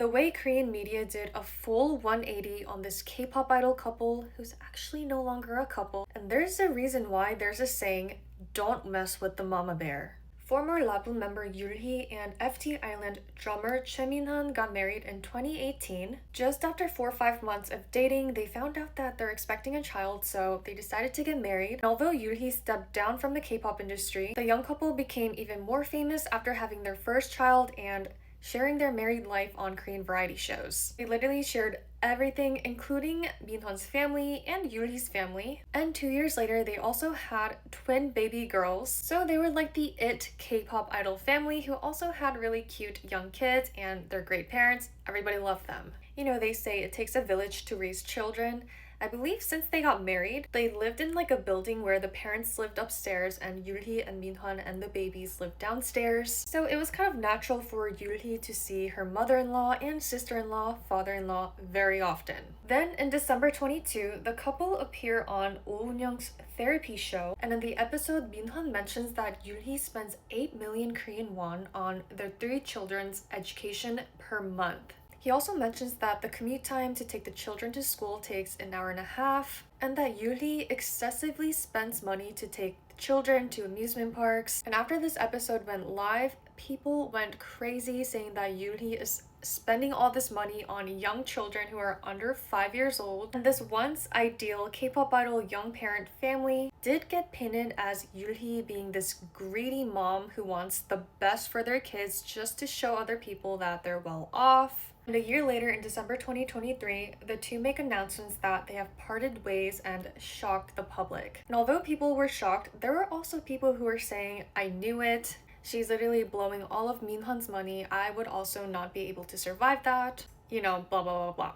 The way Korean media did a full 180 on this K-pop idol couple who's actually no longer a couple, and there's a reason why there's a saying, don't mess with the mama bear. Former Labu member Yulhee and FT Island drummer Choi Min-han got married in 2018. Just after 4 or 5 months of dating, they found out that they're expecting a child, so they decided to get married. And although Yulhee stepped down from the K-pop industry, the young couple became even more famous after having their first child and sharing their married life on Korean variety shows. They literally shared everything, including Minhun's family and Yulhee's family. And 2 years later, they also had twin baby girls. So they were like the it K-pop idol family who also had really cute young kids, and they're great parents. Everybody loved them. You know, they say it takes a village to raise children. I believe since they got married, they lived in like a building where the parents lived upstairs and Yulhee and Minhun and the babies lived downstairs. So it was kind of natural for Yulhee to see her mother-in-law and sister-in-law, father-in-law very often. Then in December 22, the couple appear on Oh Eun-young's therapy show, and in the episode, Minhun mentions that Yulhee spends 8 million Korean won on their 3 children's education per month. He also mentions that the commute time to take the children to school takes an hour and a half, and that Yulhee excessively spends money to take the children to amusement parks. And after this episode went live, people went crazy saying that Yulhee is spending all this money on young children who are under 5 years old. And this once ideal K-pop idol young parent family did get painted as Yulhee being this greedy mom who wants the best for their kids just to show other people that they're well off. And a year later, in December 2023, the two make announcements that they have parted ways and shocked the public. And although people were shocked, there were also people who were saying, I knew it. She's literally blowing all of Minhun's money. I would also not be able to survive that. You know, blah, blah, blah, blah.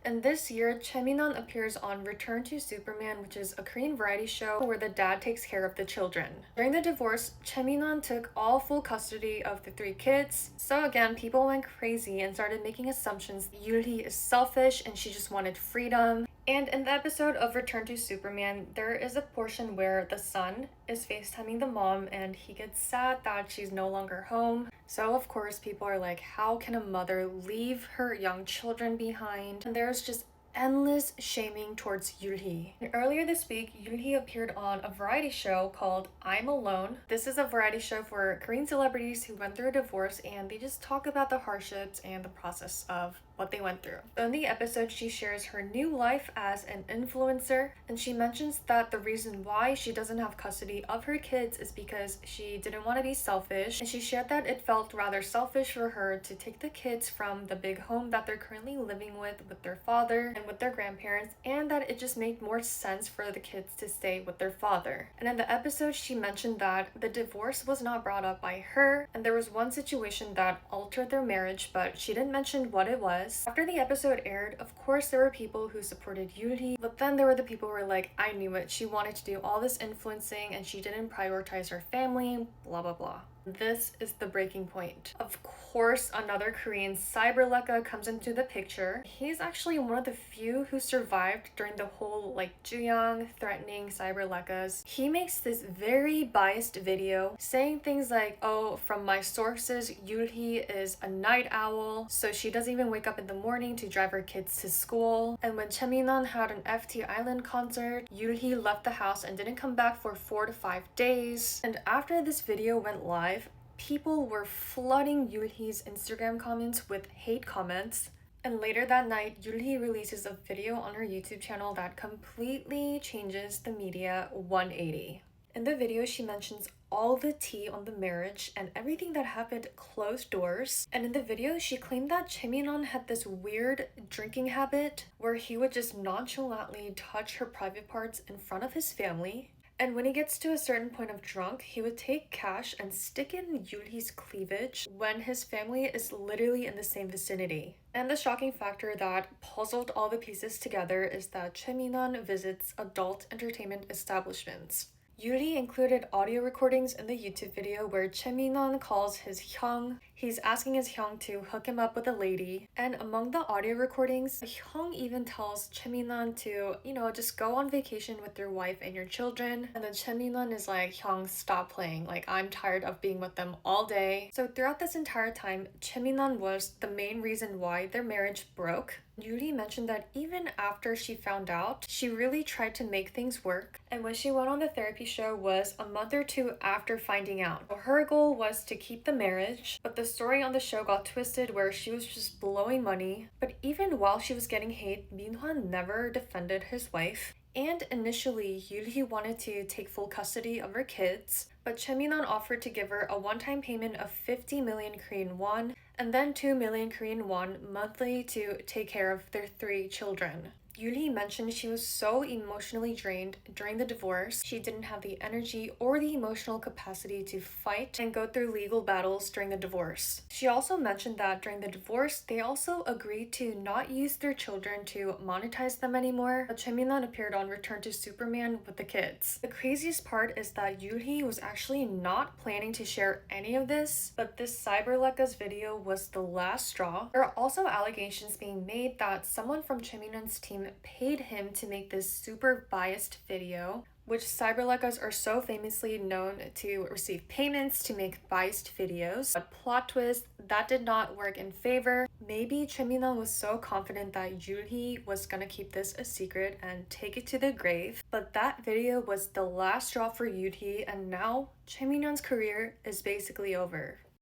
And this year, Choi Min-han appears on Return to Superman, which is a Korean variety show where the dad takes care of the children. During the divorce, Choi Min-han took all full custody of the 3 kids. So again, people went crazy and started making assumptions Yulhee is selfish and she just wanted freedom. And in the episode of Return to Superman, there is a portion where the son is FaceTiming the mom and he gets sad that she's no longer home. So of course people are like, how can a mother leave her young children behind? And there's just endless shaming towards Yulhee. And earlier this week, Yulhee appeared on a variety show called I'm Alone. This is a variety show for Korean celebrities who went through a divorce, and they just talk about the hardships and the process of what they went through. So in the episode, she shares her new life as an influencer, and she mentions that the reason why she doesn't have custody of her kids is because she didn't want to be selfish, and she shared that it felt rather selfish for her to take the kids from the big home that they're currently living with their father and with their grandparents, and that it just made more sense for the kids to stay with their father. And in the episode, she mentioned that the divorce was not brought up by her, and there was one situation that altered their marriage, but she didn't mention what it was. After the episode aired, of course there were people who supported Yulhee, but then there were the people who were like, I knew it, she wanted to do all this influencing and she didn't prioritize her family, blah blah blah. This is the breaking point. Of course, another Korean cyberleka comes into the picture. He's actually one of the few who survived during the whole Juyang threatening cyberlekas. He makes this very biased video saying things like, oh, from my sources, Yulhee is a night owl, so she doesn't even wake up in the morning to drive her kids to school. And when Choi Min-han had an FT Island concert, Yulhee left the house and didn't come back for 4 to 5 days. And after this video went live, people were flooding Yulhee's Instagram comments with hate comments. And later that night, Yulhee releases a video on her YouTube channel that completely changes the media 180. In the video, she mentions all the tea on the marriage and everything that happened closed doors. And in the video, she claimed that Choi Min-han had this weird drinking habit where he would just nonchalantly touch her private parts in front of his family. And when he gets to a certain point of drunk, he would take cash and stick in Yulhee's cleavage when his family is literally in the same vicinity. And the shocking factor that puzzled all the pieces together is that Choi Min-han visits adult entertainment establishments. Yulhee included audio recordings in the YouTube video where Cheminon calls his Hyung. He's asking his Hyung to hook him up with a lady. And among the audio recordings, Hyung even tells Cheminon to, just go on vacation with your wife and your children. And then Cheminon is like, Hyung, stop playing. Like, I'm tired of being with them all day. So throughout this entire time, Cheminon was the main reason why their marriage broke. Yulhee mentioned that even after she found out, she really tried to make things work. And when she went on the therapy show was a month or two after finding out. So her goal was to keep the marriage, but the story on the show got twisted where she was just blowing money. But even while she was getting hate, Minhwa never defended his wife. And initially, Yulhee wanted to take full custody of her kids, but Cheminon offered to give her a one-time payment of 50 million Korean won and then 2 million Korean won monthly to take care of their 3 children. Yulhee mentioned she was so emotionally drained during the divorce, she didn't have the energy or the emotional capacity to fight and go through legal battles during the divorce. She also mentioned that during the divorce, they also agreed to not use their children to monetize them anymore, but Cheminon appeared on Return to Superman with the kids. The craziest part is that Yulhee was actually not planning to share any of this, but this Cyberleka's video was the last straw. There are also allegations being made that someone from Cheminon's team paid him to make this super biased video, which Cyberlekas are so famously known to receive payments to make biased videos. But plot twist, that did not work in favor. Maybe Cheminon was so confident that Yulhee was gonna keep this a secret and take it to the grave, but that video was the last straw for Yulhee, and now Cheminon's career is basically over.